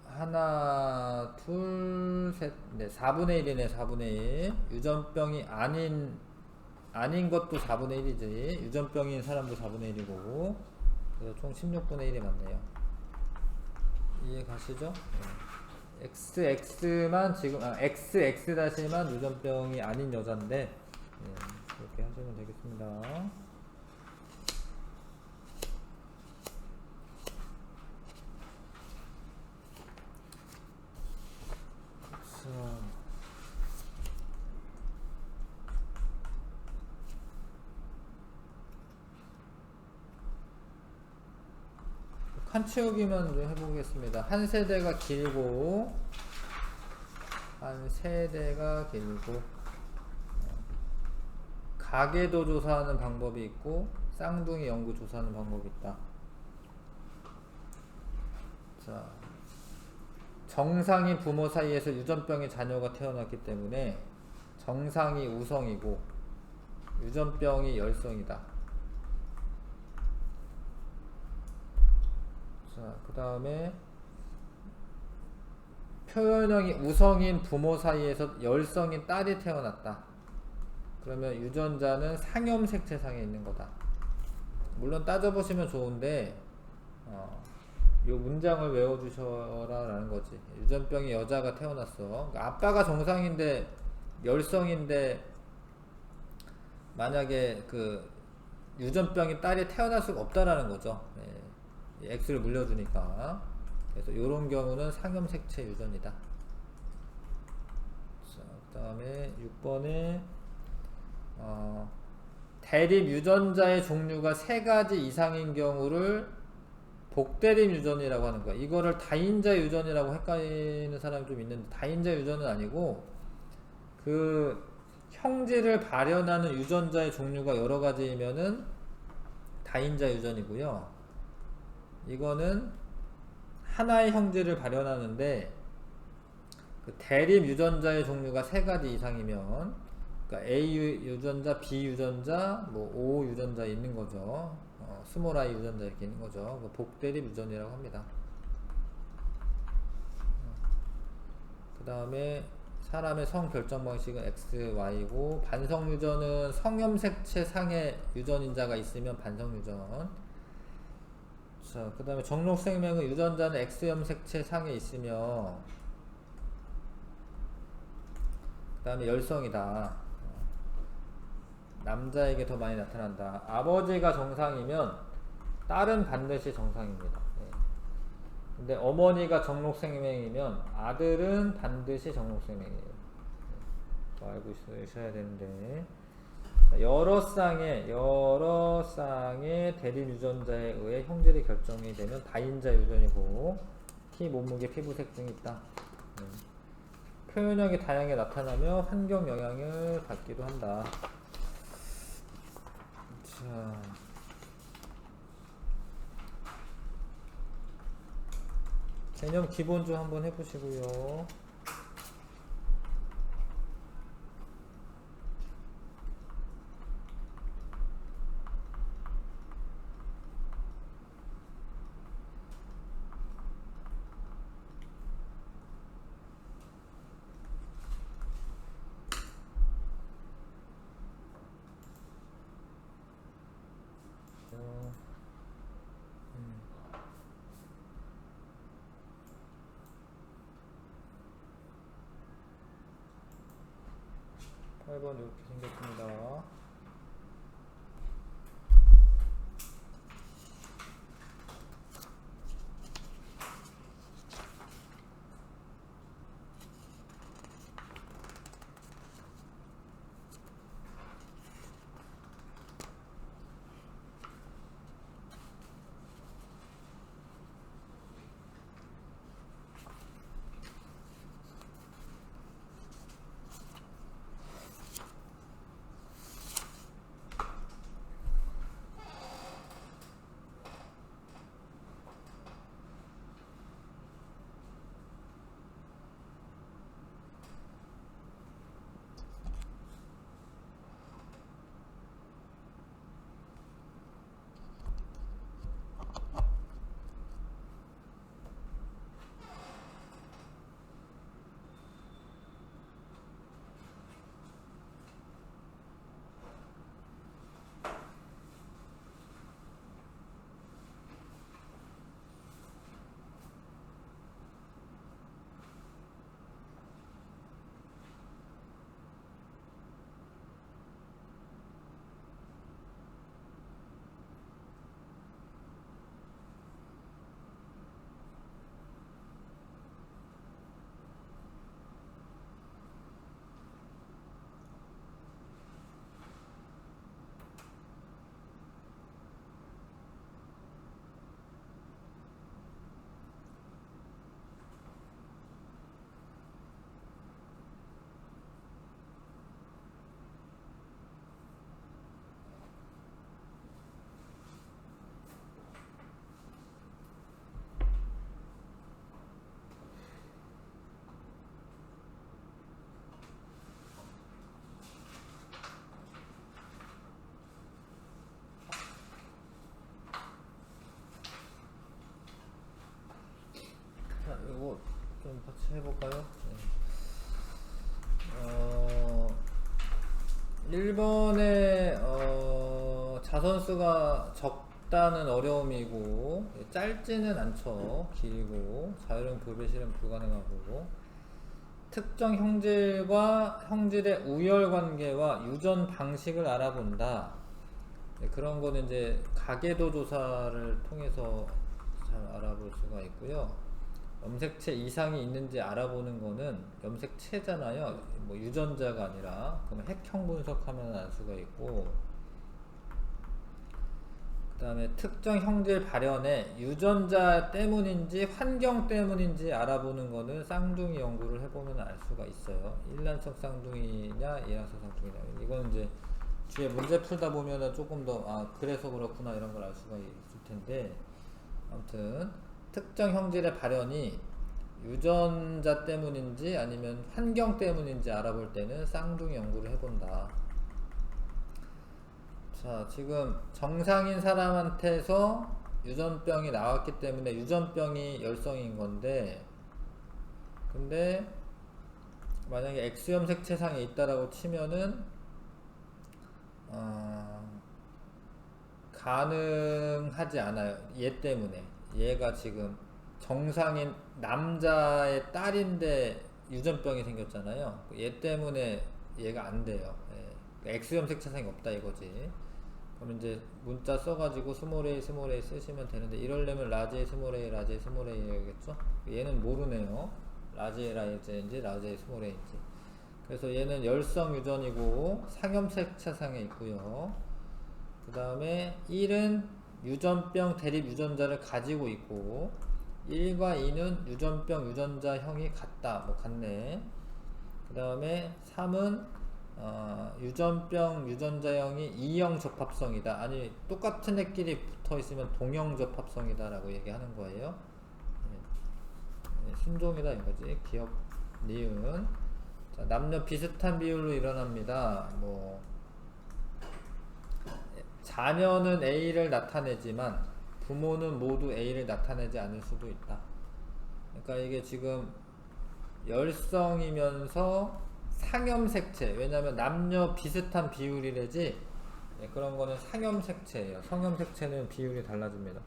하나, 둘, 셋, 네, 4분의 1이네, 4분의 1. 유전병이 아닌 것도 4분의 1이지. 유전병인 사람도 4분의 1이고. 그래서 총 16분의 1이 맞네요. 이해 가시죠? 네. XX만 지금, XX-만 유전병이 아닌 여잔데, 네, 그렇게 하시면 되겠습니다. 칸 채우기만 좀 해보겠습니다. 한 세대가 길고, 가계도 조사하는 방법이 있고, 쌍둥이 연구 조사하는 방법이 있다. 자, 정상인 부모 사이에서 유전병의 자녀가 태어났기 때문에 정상이 우성이고 유전병이 열성이다. 자, 그 다음에 표현형이 우성인 부모 사이에서 열성인 딸이 태어났다. 그러면 유전자는 상염 색채상에 있는 거다. 물론 따져보시면 좋은데 요 문장을 외워주셔라 라는 거지. 유전병이 여자가 태어났어. 그러니까 아빠가 정상인데 열성인데 만약에 그 유전병이 딸이 태어날 수가 없다라는 거죠. 네. X를 물려주니까. 그래서 요런 경우는 상염 색채 유전이다. 자, 그 다음에 6번에 대립 유전자의 종류가 3가지 이상인 경우를 복대립 유전이라고 하는 거야. 이거를 다인자 유전이라고 헷갈리는 사람이 좀 있는데, 다인자 유전은 아니고 그 형질을 발현하는 유전자의 종류가 여러 가지이면은 다인자 유전이고요. 이거는 하나의 형질을 발현하는데 그 대립 유전자의 종류가 3가지 이상이면, 그러니까 A 유전자, B 유전자, 뭐 O 유전자 있는 거죠. 스몰 I 유전자 이렇게 있는 거죠. 복대립 유전이라고 합니다. 그 다음에 사람의 성 결정 방식은 X, Y고, 반성 유전은 성염 색채 상의 유전인자가 있으면 반성 유전. 자, 그 다음에 정록 생명은 유전자는 X염 색채 상에 있으며, 그 다음에 열성이다. 남자에게 더 많이 나타난다. 아버지가 정상이면 딸은 반드시 정상입니다. 네. 근데 어머니가 정록생명이면 아들은 반드시 정록생명이에요. 네. 알고 있으셔야 되는데, 여러 쌍의 대립 유전자에 의해 형질이 결정이 되면 다인자 유전이고, 키, 몸무게, 피부색 등이 있다. 네. 표현형이 다양하게 나타나며 환경 영향을 받기도 한다. 자, 개념 기본 좀 한번 해보시고요. 8번 이렇게 생겼습니다. 자, 이거 좀 같이 해볼까요? 네. 1번에 자선수가 적다는 어려움이고 짧지는 않죠. 길고 자유형 부배 실현 불가능하고 특정 형질과 형질의 우열 관계와 유전 방식을 알아본다. 네, 그런 거는 이제 가계도 조사를 통해서 잘 알아볼 수가 있고요. 염색체 이상이 있는지 알아보는 거는 염색체잖아요. 뭐 유전자가 아니라 그러면 핵형 분석하면 알 수가 있고, 그 다음에 특정 형질 발현에 유전자 때문인지 환경 때문인지 알아보는 거는 쌍둥이 연구를 해보면 알 수가 있어요. 일란성 쌍둥이냐 이란성 쌍둥이냐, 이건 이제 뒤에 문제 풀다 보면은 조금 더 그래서 그렇구나 이런 걸 알 수가 있을 텐데, 아무튼 특정 형질의 발현이 유전자 때문인지 아니면 환경 때문인지 알아볼 때는 쌍둥이 연구를 해본다. 자, 지금 정상인 사람한테서 유전병이 나왔기 때문에 유전병이 열성인 건데, 근데 만약에 X염색체상에 있다라고 치면은 가능하지 않아요. 얘 때문에. 얘가 지금 정상인 남자의 딸인데 유전병이 생겼잖아요. 얘 때문에 얘가 안 돼요. 예. X염색체상이 없다 이거지. 그럼 이제 문자 써가지고 스몰A 스몰A 쓰시면 되는데, 이러려면 라지 스몰A 라지 스몰A 해야겠죠? 얘는 모르네요. 라지 라지인지 라지 스몰A인지. 그래서 얘는 열성 유전이고 상염색체상에 있고요. 그 다음에 1은 유전병 대립 유전자를 가지고 있고 1과 2는 유전병 유전자형이 같다, 뭐 같네. 그 다음에 3은 유전병 유전자형이 이형 접합성이다, 아니 똑같은 애끼리 붙어 있으면 동형 접합성이다 라고 얘기하는 거예요. 순종이다 이거지. 기억 니은. 자, 남녀 비슷한 비율로 일어납니다. 뭐 자녀는 A를 나타내지만 부모는 모두 A를 나타내지 않을 수도 있다. 그러니까 이게 지금 열성이면서 상염색체, 왜냐면 남녀 비슷한 비율이래지. 네, 그런 거는 상염색체예요. 성염색체는 비율이 달라집니다.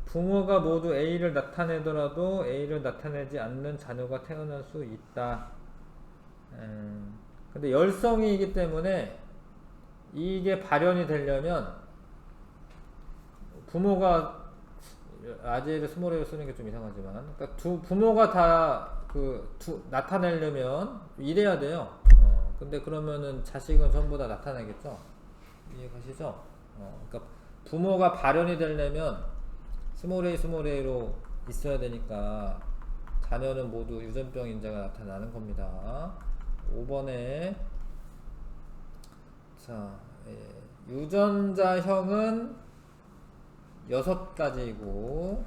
부모가 모두 A를 나타내더라도 A를 나타내지 않는 자녀가 태어날 수 있다. 근데 열성이기 때문에 이게 발현이 되려면 부모가 아재를 스몰에를 쓰는 게 좀 이상하지만, 그러니까 부모가 다 나타내려면 이래야 돼요. 근데 그러면은 자식은 전부 다 나타내겠죠. 이해가시죠? 그러니까 부모가 발현이 되려면 스몰A로 있어야 되니까 자녀는 모두 유전병 인자가 나타나는 겁니다. 5번에 자, 유전자형은 6가지이고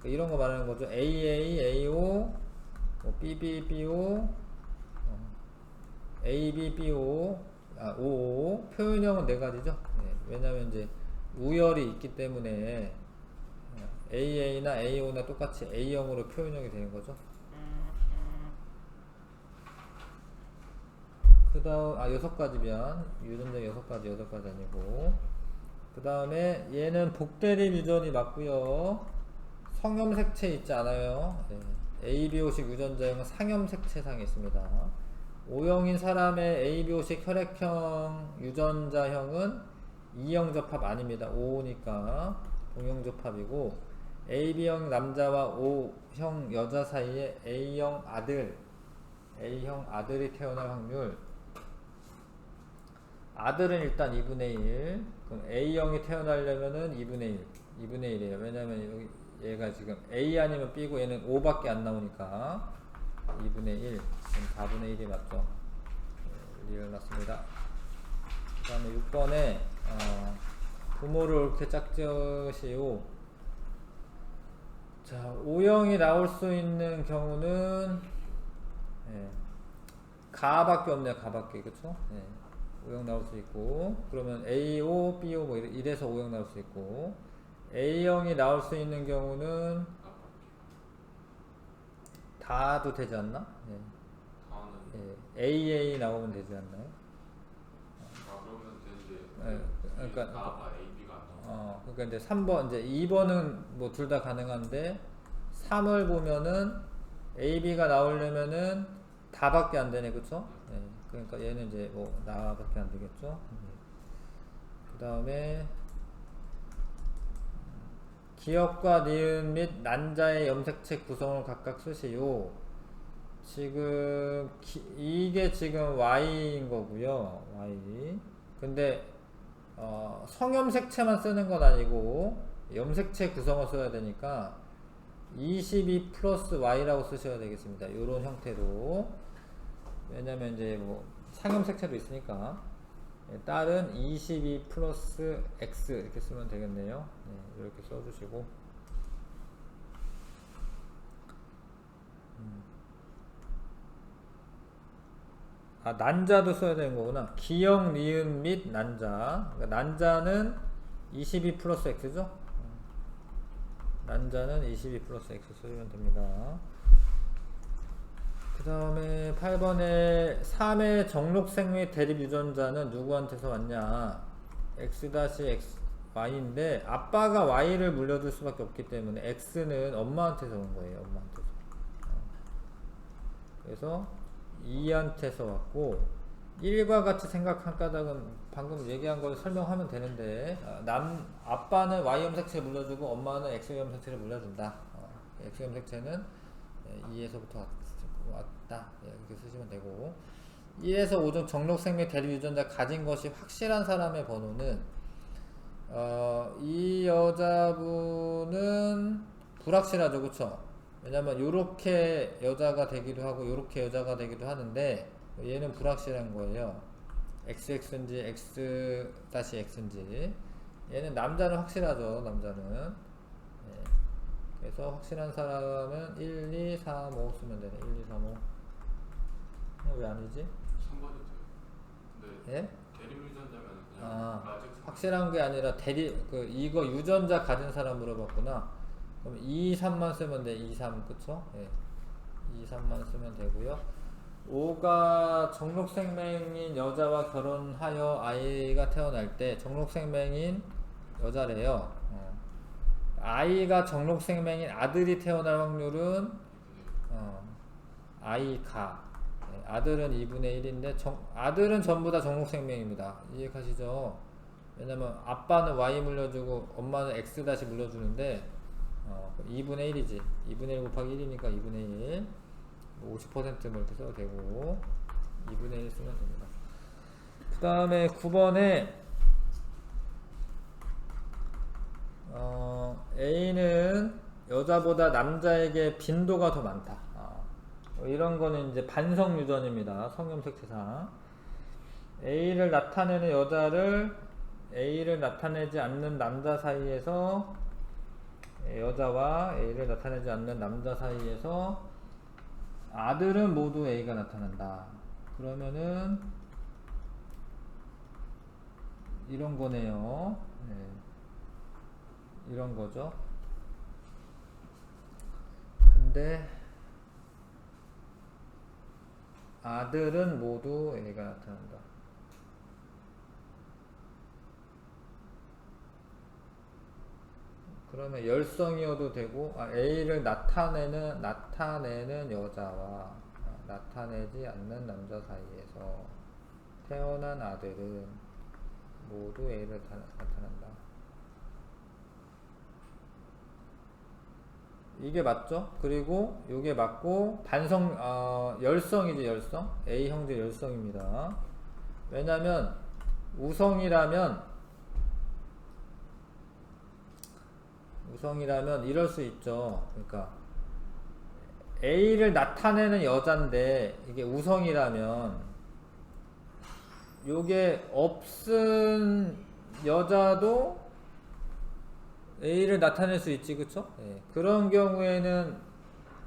이런 거 말하는 거죠. AA, AO, BB, BO, AB, BO, OO. 표현형은 4가지죠. 왜냐면 이제 우열이 있기 때문에 AA나 AO나 똑같이 A형으로 표현형이 되는 거죠. 그 다음, 6가지 미안. 유전자 6가지 아니고. 그 다음에 얘는 복대립 유전이 맞고요. 성염색체 있지 않아요. ABO식 유전자형은 상염색체상에 있습니다. O형인 사람의 ABO식 혈액형 유전자형은 E형 접합 아닙니다. O니까 동형 접합이고, AB형 남자와 O형 여자 사이에 A형 아들이 태어날 확률. 아들은 일단 2분의 1. 그럼 A형이 태어나려면은 2분의 1이에요. 왜냐면 여기 얘가 지금 A 아니면 B고 얘는 O밖에 안 나오니까 2분의 1. 그럼 4분의 1이 맞죠. 리얼 맞습니다. 그 다음에 6번에 부모를 옳게 짝지으시오. 자, O형이 나올 수 있는 경우는 가밖에 없네요. 가밖에. 그쵸? O형 나올 수 있고, 그러면 AO, BO 뭐 이래서 O형 나올 수 있고, A형이 나올 수 있는 경우는 다도 되지 않나? AA 나오면 되지 않나요? 그러면 되지. 그러니까 AB가 안 나와. 그러니까 이제 3번, 이제 2번은 뭐 둘 다 가능한데 3을 보면은 AB가 나오려면은 다밖에 안 되네, 그쵸? 그러니까 얘는 이제 뭐 나밖에 안 되겠죠. 그 다음에 기역과 니은 및 난자의 염색체 구성을 각각 쓰시오. 지금 이게 지금 Y인 거고요. Y. 근데 성염색체만 쓰는 건 아니고 염색체 구성을 써야 되니까 22 플러스 Y라고 쓰셔야 되겠습니다. 이런 형태로. 왜냐면 이제 뭐 상염색체도 있으니까 딸은 22 플러스 X 이렇게 쓰면 되겠네요. 이렇게 써주시고, 난자도 써야 되는 거구나. 기역, 니은 및 난자. 그러니까 난자는 22 플러스 X죠? 난자는 22 플러스 X 쓰면 됩니다. 그 다음에 8번에 3의 정록색 및 대립 유전자는 누구한테서 왔냐? X-X, Y인데 아빠가 Y를 물려줄 수밖에 없기 때문에 X는 엄마한테서 온 거예요. 엄마한테서. 그래서 2한테서 왔고, 1과 같이 생각한 까닭은 방금 얘기한 걸 설명하면 되는데, 아빠는 Y 염색체 물려주고 엄마는 X 염색체를 물려준다. X 염색체는 2에서부터 왔다. 이렇게 쓰시면 되고, 1에서 5중 정록색 및 대립 유전자 가진 것이 확실한 사람의 번호는 이 여자분은 불확실하죠. 그쵸? 왜냐면 요렇게 여자가 되기도 하고 요렇게 여자가 되기도 하는데 얘는 불확실한 거예요. XX인지 X-X인지. 얘는 남자는 확실하죠. 남자는. 그래서 확실한 사람은 1, 2, 3, 5 쓰면 되네. 1, 2, 3, 5. 왜 아니지? 3번이 돼요. 근데 대립 유전자면 그냥 확실한 게 아니라 이거 유전자 가진 사람 물어봤구나. 그럼 2, 3만 쓰면 돼. 2, 3 그쵸? 2, 3만 쓰면 되고요. 5가 정록생명인 여자와 결혼하여 아이가 태어날 때 정록생명인 여자래요. 아이가 정록생명인 아들이 태어날 확률은 아들은 2분의 1인데 아들은 전부 다 정록생명입니다. 이해가시죠? 왜냐면 아빠는 y 물려주고 엄마는 x 다시 물려주는데 2분의 1이지. 2분의 1 곱하기 1이니까 2분의 1. 50% 뭐 이렇게 써도 되고 2분의 1 쓰면 됩니다. 그 다음에 9번에 A는 여자보다 남자에게 빈도가 더 많다. 이런 거는 이제 반성 유전입니다. 성염색체상. A를 나타내는 여자를 A를 나타내지 않는 남자 사이에서 여자와 A를 나타내지 않는 남자 사이에서 아들은 모두 A가 나타난다. 그러면은 이런 거네요. 네. 이런 거죠. 근데 아들은 모두 A가 나타난다. 그러면 열성이어도 되고 A를 나타내는 여자와 나타내지 않는 남자 사이에서 태어난 아들은 모두 A를 나타난다. 이게 맞죠? 그리고 이게 맞고 열성이죠. 열성. A 형제 열성입니다. 왜냐면 우성이라면 이럴 수 있죠. 그러니까 A를 나타내는 여잔데 이게 우성이라면 요게 없은 여자도 A를 나타낼 수 있지, 그쵸? 예. 그런 경우에는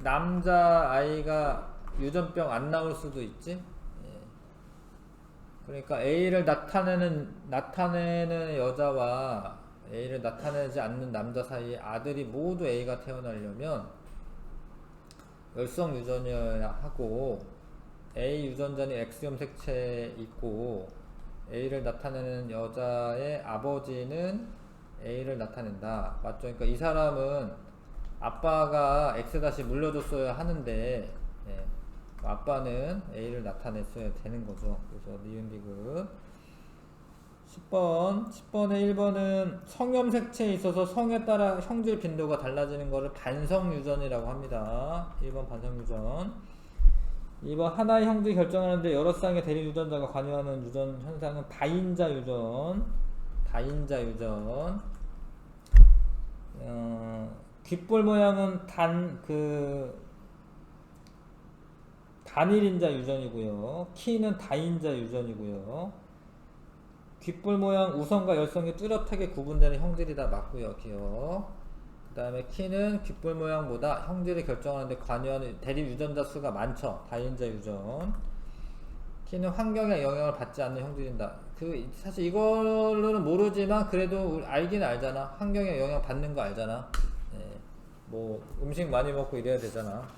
남자 아이가 유전병 안 나올 수도 있지. 예. 그러니까 A를 나타내는 여자와 A를 나타내지 않는 남자 사이에 아들이 모두 A가 태어나려면 열성 유전이어야 하고 A 유전자는 X염색체에 있고 A를 나타내는 여자의 아버지는 A를 나타낸다. 맞죠? 그러니까 이 사람은 아빠가 X 다시 물려줬어야 하는데 아빠는 A를 나타냈어야 되는 거죠. 그래서 니은디귿 10번에 1번은 성염색체에 있어서 성에 따라 형질 빈도가 달라지는 것을 반성유전이라고 합니다. 1번 반성유전. 2번 하나의 형질이 결정하는데 여러 쌍의 대립 유전자가 관여하는 유전 현상은 다인자 유전. 귓볼 모양은 단일인자 유전이고요. 키는 다인자 유전이고요. 귓볼 모양 우성과 열성이 뚜렷하게 구분되는 형질이다. 맞고요. 기억. 그 다음에 키는 귓볼 모양보다 형질을 결정하는데 관여하는 대립 유전자 수가 많죠. 다인자 유전. 키는 환경에 영향을 받지 않는 형질이다. 사실 이걸로는 모르지만 그래도 알긴 알잖아. 환경에 영향 받는 거 알잖아. 뭐 음식 많이 먹고 이래야 되잖아.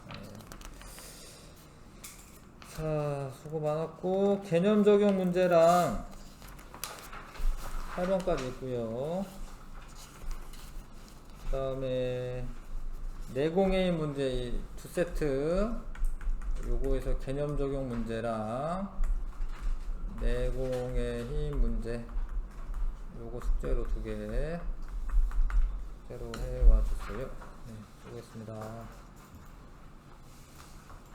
자, 수고 많았고 개념 적용 문제랑 8번까지 있고요. 그 다음에 내공의 문제 2세트 요거에서 개념 적용 문제랑 내공의 힘 문제 요거 숙제로 2개 숙제로 해와 주세요. 네, 수고했습니다.